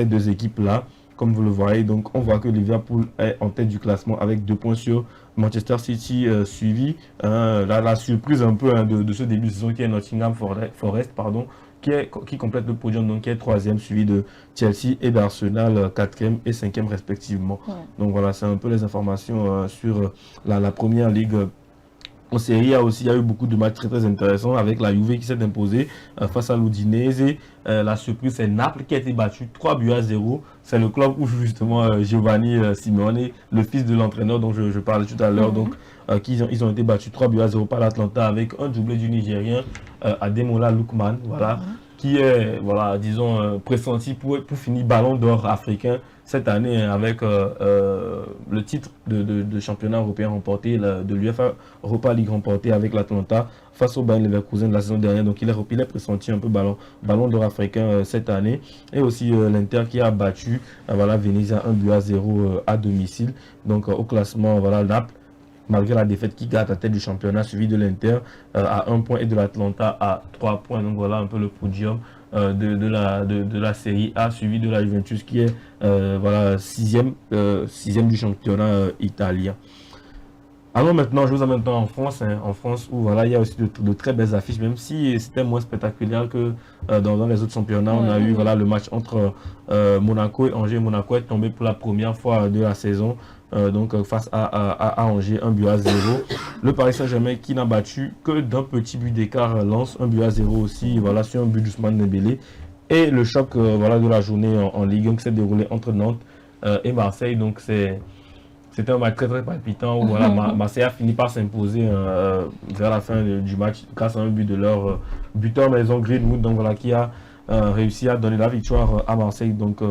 deux équipes-là. Comme vous le voyez, donc on voit que Liverpool est en tête du classement avec 2 points sur Manchester City, suivi. La surprise un peu de ce début de saison qui est Nottingham Forest, pardon, qui complète le podium, donc qui est 3e, suivi de Chelsea et d'Arsenal 4e et 5e respectivement. Donc voilà, c'est un peu les informations sur la Première Ligue. En Serie A aussi, il y a eu beaucoup de matchs très intéressants avec la Juve qui s'est imposée face à l'Udinese. La surprise, c'est Naples qui a été battu 3 buts à 0. C'est le club où justement Giovanni Simeone, le fils de l'entraîneur dont je parlais tout à l'heure, donc ils ont été battus 3 buts à 0 par l'Atlanta avec un doublé du Nigérien Ademola Lookman, voilà, qui est, voilà, disons, pressenti pour finir ballon d'or africain cette année avec le titre de championnat européen remporté, de l'UEFA Europa League remporté avec l'Atlanta face au Bayer Leverkusen de la saison dernière. Donc il est pressenti un peu ballon d'or africain cette année. Et aussi l'Inter qui a battu voilà, Venezia 1 but à 0 à domicile. Donc au classement, voilà, Naples, malgré la défaite, qui garde la tête du championnat, suivi de l'Inter à 1 point et de l'Atlanta à 3 points. Donc voilà un peu le podium de la Série A, suivi de la Juventus qui est voilà, 6e du championnat italien. Alors maintenant, je vous amène maintenant en France, en France où voilà, il y a aussi de très belles affiches, même si c'était moins spectaculaire que dans les autres championnats. On a eu voilà, le match entre Monaco et Angers. Monaco est tombé pour la première fois de la saison. Donc face à Angers, 1 but à 0. Le Paris Saint-Germain qui n'a battu que d'un petit but d'écart Lens, 1 but à 0 aussi, voilà, sur un but d'Ousmane Dembélé. Et le choc voilà, de la journée en Ligue 1 qui s'est déroulé entre Nantes et Marseille. Donc c'était un match très palpitant où voilà, Marseille a fini par s'imposer vers la fin du match grâce à un but de leur buteur maison Greenwood, donc voilà, qui a réussi à donner la victoire à Marseille. Donc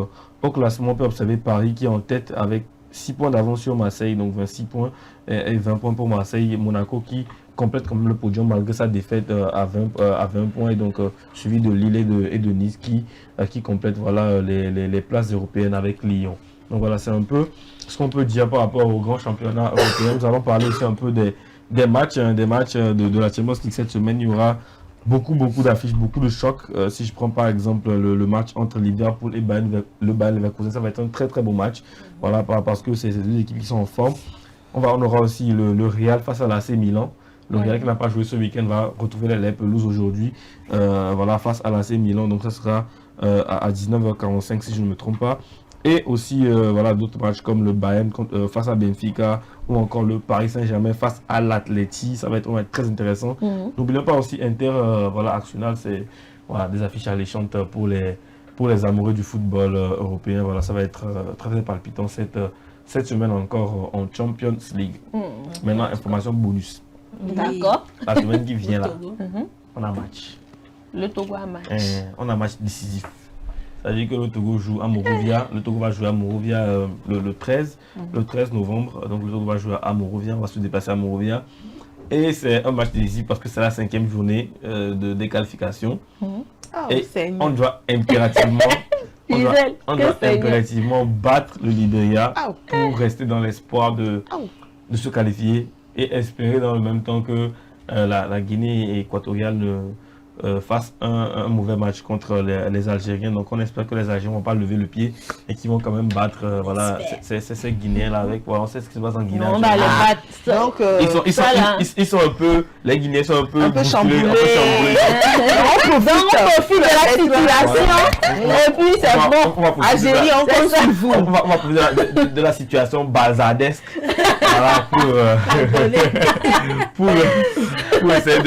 au classement, on peut observer Paris qui est en tête avec 6 points d'avance sur Marseille, donc 26 points et 20 points pour Marseille. Monaco qui complète comme le podium malgré sa défaite à 20 points, et donc suivi de Lille et de Nice qui complète voilà, les places européennes avec Lyon. Donc voilà, c'est un peu ce qu'on peut dire par rapport au grand championnat européen. Nous allons parler aussi un peu des matchs de la Champions League cette semaine. Il y aura beaucoup d'affiches, beaucoup de chocs. Si je prends par exemple le match entre Liverpool et le Bayern Leverkusen, ça va être un très beau match. Voilà, parce que c'est deux équipes qui sont en forme. On aura aussi le Real face à l'AC Milan. Le Real qui n'a pas joué ce week-end va retrouver les pelouses aujourd'hui, voilà, face à l'AC Milan. Donc ça sera à 19h45 si je ne me trompe pas. Et aussi voilà, d'autres matchs comme le Bayern face à Benfica ou encore le Paris Saint-Germain face à l'Atleti. Ça va être très intéressant. N'oublions pas aussi Inter, voilà, Arsenal, c'est voilà, des affiches alléchantes pour les amoureux du football européen. Voilà, ça va être très palpitant cette semaine encore en Champions League. Maintenant, information bonus. D'accord. La semaine qui vient là, on a match. Le Togo a match. On a match décisif. C'est-à-dire que le Togo joue à Monrovia. Le Togo va jouer à Monrovia le 13 novembre. Donc le Togo va jouer à Monrovia. On va se déplacer à Monrovia. Et c'est un match décisif parce que c'est la 5e journée de qualification. Et on doit impérativement battre le Libéria pour rester dans l'espoir de se qualifier et espérer dans le même temps que la Guinée équatoriale fasse un mauvais match contre les Algériens. Donc on espère que les Algériens ne vont pas lever le pied et qu'ils vont quand même battre voilà, ces Guinéens là avec. Voilà, on sait ce qui se passe en Guinée. On va les battre. Donc ils sont un peu, les Guinéens sont un peu chamboulés. On profite de la situation. Et puis c'est bon. Algérie, on compte sur vous. On va profiter de la situation bazardesque. Voilà, pour essayer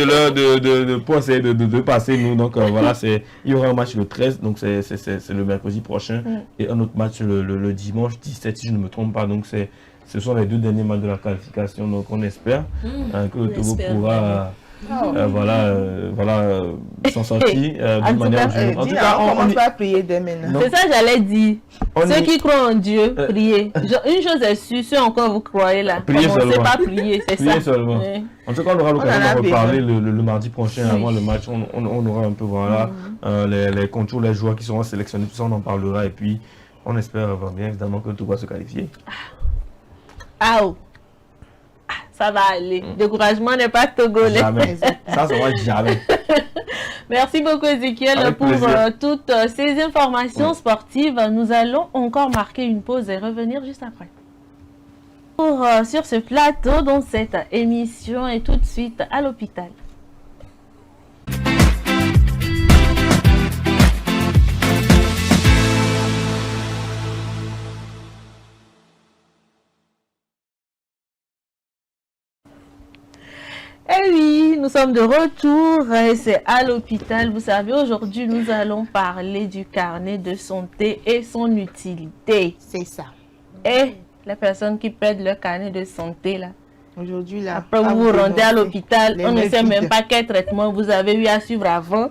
de passer nous. Donc voilà, il y aura un match le 13, donc c'est le mercredi prochain, et un autre match le dimanche 17 si je ne me trompe pas. Donc ce sont les 2 derniers matchs de la qualification. Donc on espère que le Togo pourra s'en sortir d'une manière ou d'une autre. En tout cas, on commence pas à prier dès maintenant. C'est ça que j'allais dire. Ceux qui croient en Dieu, priez. Une chose est sûre, si encore vous croyez là, commencez pas à prier, c'est ça. Seulement. Oui. En tout cas, on aura l'occasion de reparler le mardi prochain avant le match. On aura un peu voilà, les contours, les joueurs qui seront sélectionnés, tout ça, on en parlera. Et puis, on espère bien évidemment que tout va se qualifier. Ça va aller. Découragement n'est pas togolais. Jamais. Ça va jamais. Merci beaucoup Ezekiel pour toutes ces informations sportives. Nous allons encore marquer une pause et revenir juste après. Sur ce plateau, dans cette émission, et tout de suite à l'hôpital. Eh oui, nous sommes de retour et c'est à l'hôpital. Vous savez, aujourd'hui, nous allons parler du carnet de santé et son utilité. C'est ça. Et les personnes qui perdent leur carnet de santé, là. Aujourd'hui, là. Après, vous rentrez à l'hôpital, on ne sait même pas quel traitement vous avez eu à suivre avant.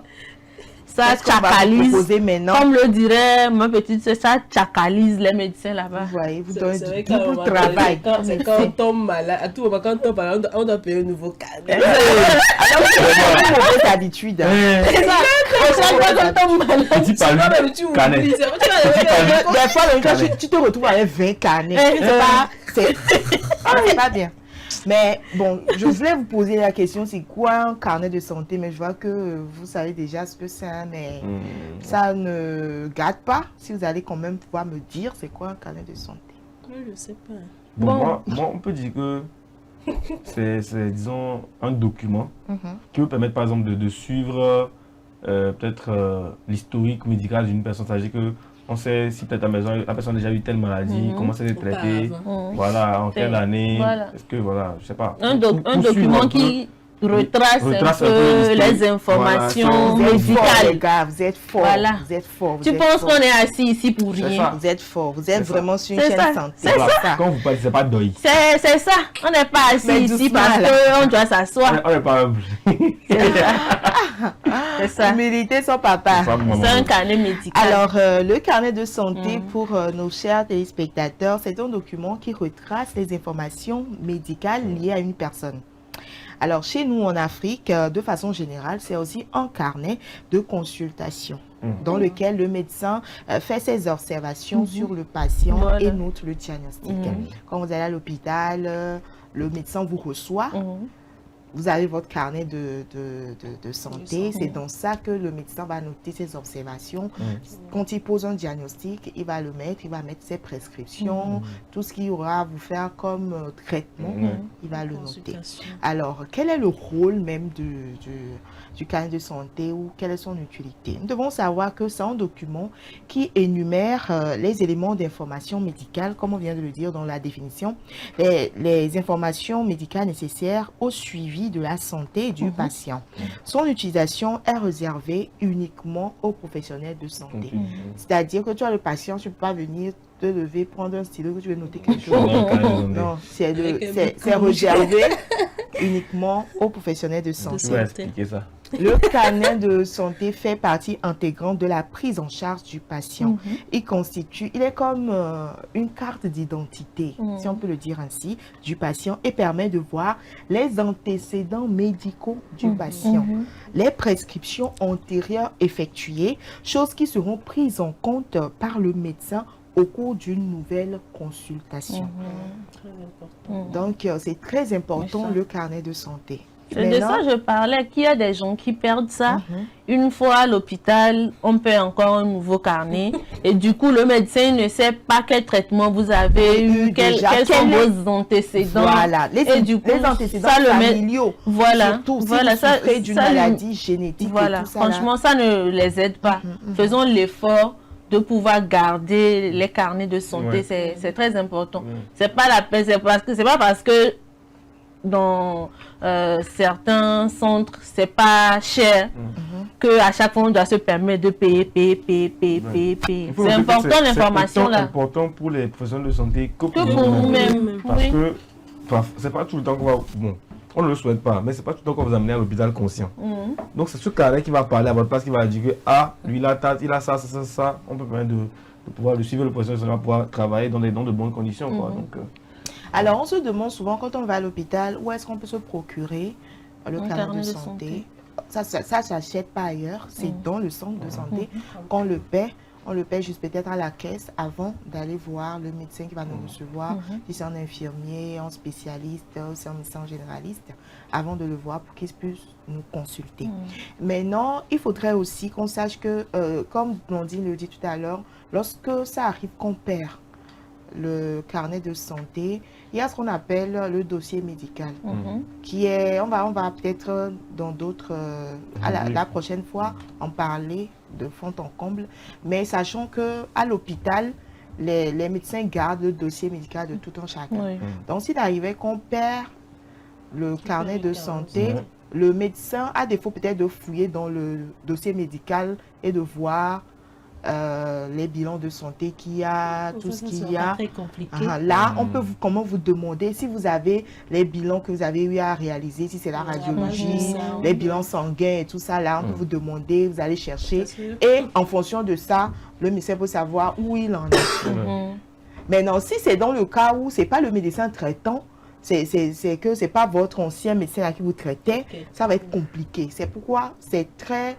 Ça chacalise, comme le dirait ma petite soeur, ça chacalise les médecins là-bas. Vous voyez, vous donnez du double travail. C'est quand on tombe malade, à tout moment, quand on tombe malade, on doit payer un nouveau carnet. Alors, c'est une mauvaise habitude. C'est ça. Chaque fois qu'on tombe malade, des fois, tu te retrouves avec 20 carnets. C'est pas bien. Mais bon, je voulais vous poser la question, c'est quoi un carnet de santé? Mais je vois que vous savez déjà ce que c'est, mais ça ne gâte pas. Si vous allez quand même pouvoir me dire, c'est quoi un carnet de santé? Je ne sais pas. Bon. Moi, on peut dire que c'est disons, un document qui peut permettre, par exemple, de suivre peut-être l'historique médical d'une personne. C'est-à-dire que on sait si peut-être la personne a déjà eu telle maladie, comment ça s'est traité, voilà, en quelle année, est-ce que, voilà, je sais pas. Un document qui retrace un peu les informations médicales. Vous êtes fort, voilà. Vous êtes fort. Tu penses qu'on est assis ici pour rien. Vous êtes fort, vous êtes vraiment sur une chaîne santé. C'est ça. Quand vous parlez, c'est pas deuil. C'est ça. On n'est pas assis ici parce qu'on doit s'asseoir. On n'est pas humble. C'est ça. Humilité son papa. C'est un carnet médical. Alors, le carnet de santé pour nos chers téléspectateurs, c'est un document qui retrace les informations médicales liées à une personne. Alors, chez nous en Afrique, de façon générale, c'est aussi un carnet de consultation. dans lequel le médecin fait ses observations sur le patient et note le diagnostic. Quand vous allez à l'hôpital, le médecin vous reçoit. Vous avez votre carnet de santé. C'est dans ça que le médecin va noter ses observations. Quand il pose un diagnostic, il va le mettre, il va mettre ses prescriptions, tout ce qu'il y aura à vous faire comme traitement, il va le noter. Alors, quel est le rôle même du carnet de santé ou quelle est son utilité? Nous devons savoir que c'est un document qui énumère les éléments d'information médicale, comme on vient de le dire dans la définition, les informations médicales nécessaires au suivi de la santé du patient. Son utilisation est réservée uniquement aux professionnels de santé. C'est-à-dire que toi, le patient, tu ne peux pas venir te lever, prendre un stylo que tu veux noter quelque chose. Non, c'est réservé uniquement aux professionnels de santé. Tu vas expliquer ça. Le carnet de santé fait partie intégrante de la prise en charge du patient. Il est comme une carte d'identité, si on peut le dire ainsi, du patient et permet de voir les antécédents médicaux du patient, les prescriptions antérieures effectuées, choses qui seront prises en compte par le médecin au cours d'une nouvelle consultation. Donc, c'est très important le carnet de santé. C'est de ça que je parlais, qu'il y a des gens qui perdent ça. Une fois à l'hôpital, on paie encore un nouveau carnet. Et du coup, le médecin ne sait pas quel traitement vous avez eu, quels sont vos antécédents. Voilà, les antécédents familiaux. Voilà, surtout si vous souffrez d'une maladie génétique. Voilà, franchement, ça ne les aide pas. Faisons l'effort de pouvoir garder les carnets de santé. C'est très important. C'est pas la peine, c'est pas parce que dans certains centres, c'est pas cher que à chaque fois on doit se permettre de payer. C'est important l'information là. C'est important pour les professionnels de santé que pour vous-même. Parce que c'est pas tout le temps qu'on va... Bon, on ne le souhaite pas, mais c'est pas tout le temps qu'on va vous amener à l'hôpital conscient. Donc c'est ce carnet qui va parler à votre place, qui va dire que lui là, il a ça. On peut permettre de pouvoir le suivre, le professionnel de santé va pouvoir travailler dans de bonnes conditions. Quoi. Donc, alors, on se demande souvent, quand on va à l'hôpital, où est-ce qu'on peut se procurer le carnet de santé. Ça s'achète pas ailleurs, c'est dans le centre de santé qu'on le paie. On le paie juste peut-être à la caisse avant d'aller voir le médecin qui va nous recevoir, si c'est un infirmier, un spécialiste, ou c'est un médecin généraliste, avant de le voir pour qu'il puisse nous consulter. Maintenant, il faudrait aussi qu'on sache que, comme Blondine le dit tout à l'heure, lorsque ça arrive qu'on perd le carnet de santé, il y a ce qu'on appelle le dossier médical, qui est, on va peut-être dans d'autres, la prochaine fois, en parler de fond en comble, mais sachant que à l'hôpital, les médecins gardent le dossier médical de tout un chacun. Donc, s'il arrivait qu'on perd le carnet de santé, le médecin, à défaut peut-être de fouiller dans le dossier médical et de voir les bilans de santé qu'il y a, tout ce qu'il y a. Là, on peut comment vous demander si vous avez les bilans que vous avez eu à réaliser, si c'est la radiologie, les bilans sanguins et tout ça, là, on peut vous demander, vous allez chercher. Et en fonction de ça, le médecin peut savoir où il en est. Maintenant, si c'est dans le cas où c'est pas le médecin traitant, c'est que c'est pas votre ancien médecin à qui vous traitez, ça va être compliqué. C'est pourquoi c'est très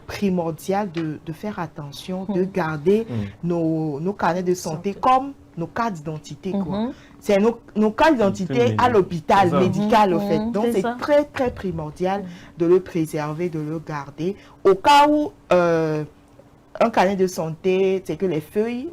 primordial de faire attention, de garder nos carnets de santé comme nos cartes d'identité. C'est nos cartes d'identité à l'hôpital médical, en fait. Donc, c'est très, très primordial de le préserver, de le garder. Au cas où un carnet de santé, c'est que les feuilles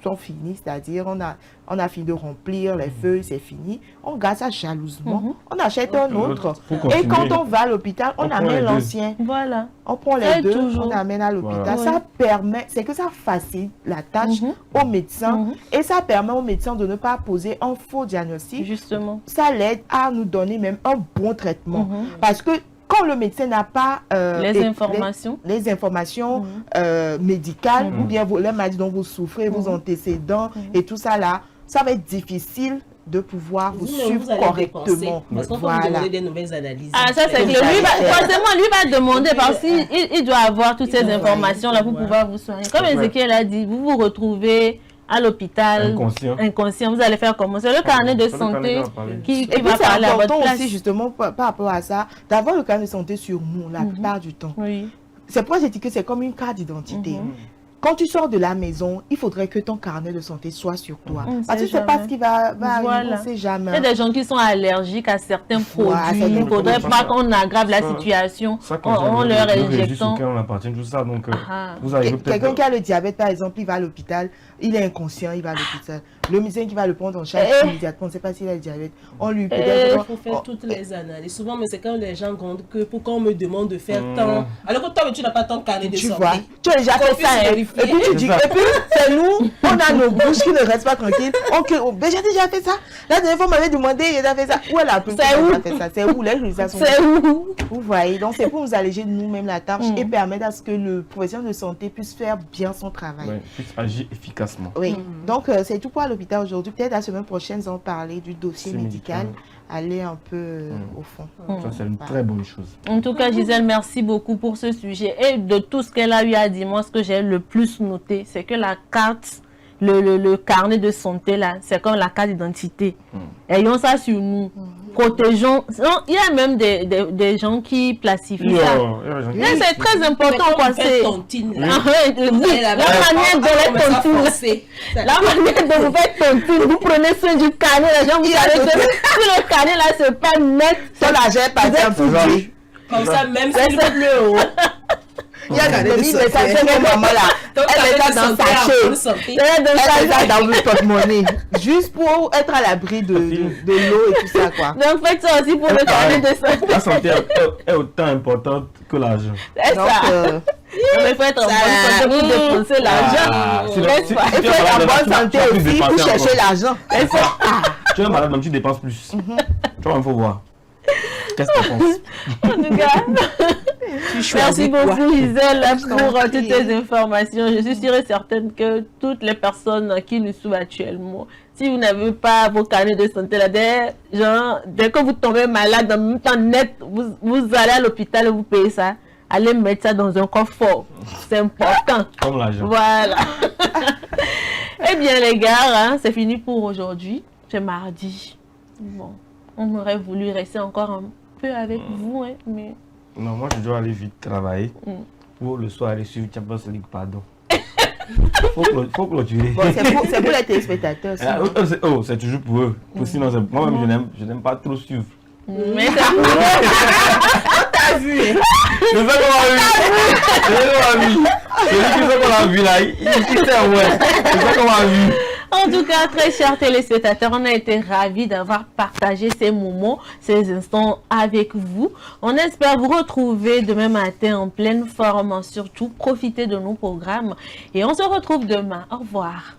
sont finies, c'est-à-dire on a fini de remplir les feuilles, c'est fini. On garde ça jalousement. On achète un autre. Et quand on va à l'hôpital, on amène l'ancien. Voilà. On prend les deux, on amène à l'hôpital. Ça permet, c'est que ça facilite la tâche au médecin et ça permet au médecin de ne pas poser un faux diagnostic. Justement. Ça l'aide à nous donner même un bon traitement. Parce que quand le médecin n'a pas les informations médicales ou bien les maladies dont vous souffrez, vos antécédents et tout ça là, ça va être difficile de pouvoir vous suivre correctement. Parce qu'on peut vous demander des nouvelles analyses. Ah, ça c'est que forcément lui va demander parce qu'il doit avoir toutes ces informations là pour pouvoir vous soigner. Comme Ezekiel a dit, vous vous retrouvez à l'hôpital inconscient, vous allez faire comment? C'est le carnet de santé qui va parler à votre place. Aussi justement par rapport à ça, d'avoir le carnet de santé sur nous la plupart du temps. c'est pourquoi j'ai dit que c'est comme une carte d'identité. Quand tu sors de la maison, il faudrait que ton carnet de santé soit sur toi. Parce que tu ne sais pas ce qui va arriver, on ne sait jamais. Il y a des gens qui sont allergiques à certains produits. Il ne faudrait pas qu'on aggrave la situation en leur injectant. On appartient tout ça. Donc, vous arrivez peut-être... Quelqu'un qui a le diabète, par exemple, il va à l'hôpital, il est inconscient, il va à l'hôpital. Le médecin qui va le prendre en charge immédiatement, on ne sait pas s'il a le diabète. On lui peut-être... Il faut faire toutes les analyses. Souvent, mais c'est quand les gens grondent que pourquoi on me demande de faire tant. Alors que toi, tu n'as pas ton carnet de santé. Tu as déjà fait ça. Et puis tu dis, et puis c'est nous, on a nos bouches qui ne restent pas tranquilles. J'ai déjà fait ça. La dernière fois, on m'avait demandé, il a fait ça. Où est la preuve? C'est où? Les résultats sont où? Vous voyez, donc c'est pour nous alléger de nous-mêmes la tâche et permettre à ce que le professionnel de santé puisse faire bien son travail. Oui, puisse agir efficacement. Oui, donc c'est tout pour l'hôpital aujourd'hui. Peut-être la semaine prochaine, nous allons parler du dossier médical. Aller un peu au fond. Ça, c'est une très bonne chose. En tout cas, Gisèle, merci beaucoup pour ce sujet. Et de tout ce qu'elle a eu à dire, moi, ce que j'ai le plus noté, c'est que la carte, le carnet de santé, là, c'est comme la carte d'identité. Ayons ça sur nous. Protégeons. Non, il y a même des gens qui placifient ça. C'est très important. La manière de les tontines. La manière de vous faire tontine. Vous prenez soin du carnet, les gens, vous savez que si le carnet là se pas net, ton argent est parti en foutu. Comme ça, même si c'est bleu. Il y a des messages que maman là, elle est dans le sachet, elle est dans le porte-monnaie, juste pour être à l'abri de l'eau et tout ça quoi. Donc faites ça aussi pour le carnet de santé. La santé est autant importante que l'argent. C'est ça. Il faut être en bonne santé pour dépenser l'argent. Il faut être en bonne santé aussi pour chercher l'argent. Tu es malade, même tu dépenses plus. Tu vois, il faut voir. Qu'est-ce que tu penses? En tout cas, merci beaucoup Gisèle pour toutes ces informations. Je suis sûre et certaine que toutes les personnes qui nous suivent actuellement, si vous n'avez pas vos carnets de santé là, dès que vous tombez malade, en même temps net, vous allez à l'hôpital et vous payez ça. Allez mettre ça dans un coffre. C'est important. Comme l'argent. Voilà. Eh bien les gars, c'est fini pour aujourd'hui. C'est mardi. Bon. On aurait voulu rester encore un peu avec vous, hein, mais... Non, moi je dois aller vite travailler. Pour le soir aller suivre Champions League, pardon. Faut clôturer. Bon, c'est pour les téléspectateurs. C'est toujours pour eux. Sinon, moi-même, je n'aime pas trop suivre. Mais c'est pour eux. On t'a vu. Je sais qu'on m'a vu. Celui qu'on a vu là, il sait ouais. Je sais qu'on m'a vu. En tout cas, très chers téléspectateurs, on a été ravis d'avoir partagé ces moments, ces instants avec vous. On espère vous retrouver demain matin en pleine forme. Surtout, profitez de nos programmes. Et on se retrouve demain. Au revoir.